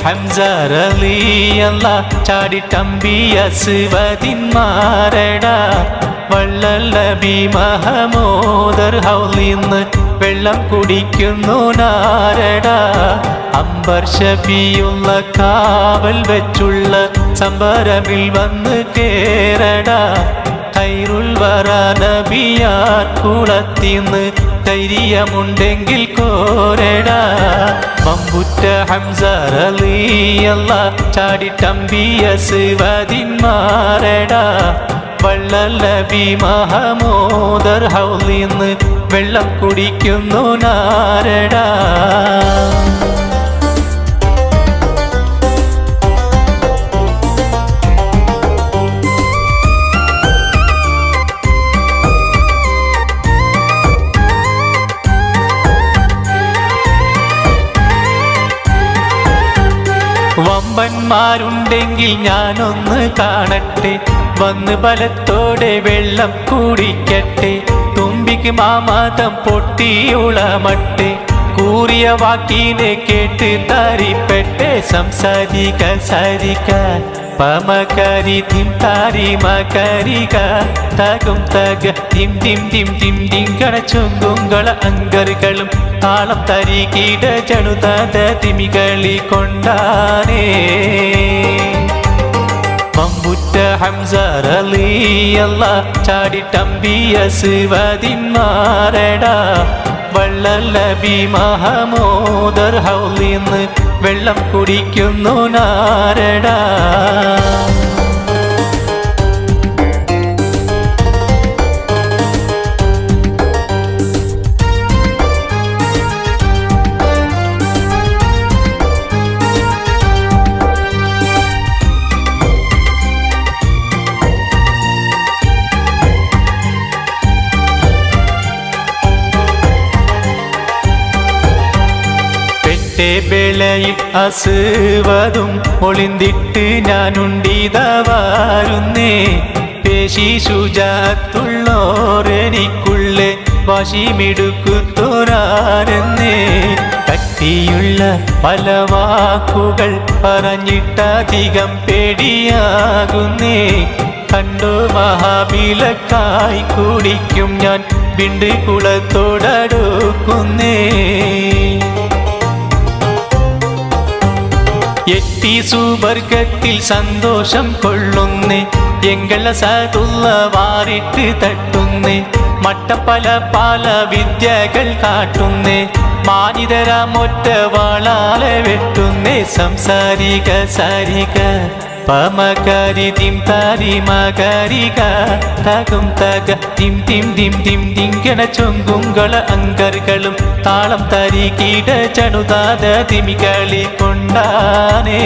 ഹംസ റളിയല്ലാഹ് ചാടിട്ടമ്പിയ സിവതിന്മാരടാ വള്ളൽ നബി മഹമൂദർ ഹൗലിന്ന് വെള്ളം കുടിക്കുന്നു നാരടാ അംബർ ഷഫിയുള്ള കാവൽ വെച്ചുള്ള സംബരമിൽ വന്ന് കേറടാ ഖൈറുൽ വറ നബിയാർ കുളത്തിന്ന് ധൈര്യമുണ്ടെങ്കിൽ കോരടാ മമ്പുറ്റ ഹംസ റളിയല്ലാഹ് ചാടിട്ടമ്പിയ സിവതിന്മാരടാ വള്ളൽ നബി മഹമൂദർ ഹൗലിന്ന് വെള്ളം കുടിക്കുന്നു നാരടാ വമ്പന്മാരുണ്ടെങ്കിൽ ഞാനൊന്ന് കാണട്ടെ വന്ന് ബലത്തോടെ വെള്ളം കുടിക്കട്ടെ തുമ്പിക്ക് മാമാതം പൊട്ടിയുളമട്ടെ കൂറിയ വാക്കിനെ കേട്ട് തരിപ്പെട്ടെ സംസാരിക സരിക പമകരി തിം താരി മകരിക തകും തക തിം തിം തിം തിം തിങ്കണ ചുങ്കുങ്കള അങ്കറുകളും താളം തരികിട ജണുതാത തിമികളി കൊണ്ടാനേ മമ്പുറ്റ ഹംസ റളിയല്ലാഹ് ചാടിട്ടമ്പിയ സിവതിന്മാരടാ വള്ളൽ നബി മഹമൂദർ ഹൗലിന്ന് വെള്ളം കുടിക്കുന്നു നാരടാ വേളയിൽ അസുവതും ഒളിന്തിട്ട് ഞാനുണ്ടിതവാരുന്നേ പേശി ശുചാത്തുള്ളോരെനിക്കുള്ളേ വാശിമിടുക്കുത്തോരാരെന്നേ കട്ടിയുള്ള പല വാക്കുകൾ പറഞ്ഞിട്ടധികം പേടിയാകുന്നേ കണ്ടു മഹാബിലക്കായി കുടിക്കും ഞാൻ ബിണ്ട് കുളത്തോടടുക്കുന്നേ എത്തി സുവർഗത്തിൽ സന്തോഷം കൊള്ളുന്നേ എങ്കള സതുള്ള വാറിട്ട് തട്ടുന്നേ മട്ടപ്പല പല വിദ്യകൾ കാട്ടുന്നേ മാനിതരമൊറ്റ വാളാലെ വെട്ടുന്നേ സംസാരിക സാരിക പമകരി തിം താരി മകരിക തകും തക തിം തിം തിം തിം തിങ്കണ ചൊങ്കുങ്കള അങ്കറുകളും താളം തരികിട ചണുതാത തിമികളി കൊണ്ടാനേ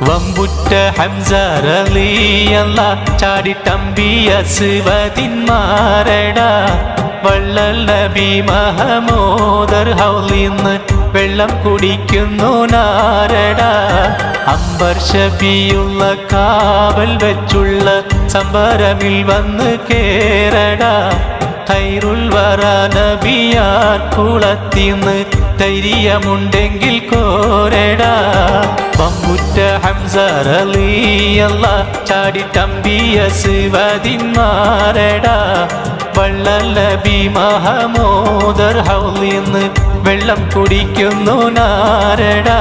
വമ്പുറ്റ ഹംസ റളിയല്ലാഹ് ചാടിട്ടമ്പിയ സിവതിന്മാരടാ വള്ളൽ നബി മഹമൂദർ ഹൗലിന്ന് വെള്ളം കുടിക്കുന്നു നാരടാ അംബർ ഷഫിയുള്ള കാവൽ വെച്ചുള്ള സംബരമിൽ വന്ന് കേറടാ ഖൈറുൽ വറ നബിയാർ കുളത്തിന്ന് ധൈര്യമുണ്ടെങ്കിൽ കോരടാ മമ്പുറ്റ ഹംസ റളിയല്ലാഹ് ചാടിട്ടമ്പിയ സിവതിന്മാരടാ വള്ളൽ നബി മഹമൂദർ ഹൗലിന്ന് വെള്ളം കുടിക്കുന്നു നാരടാ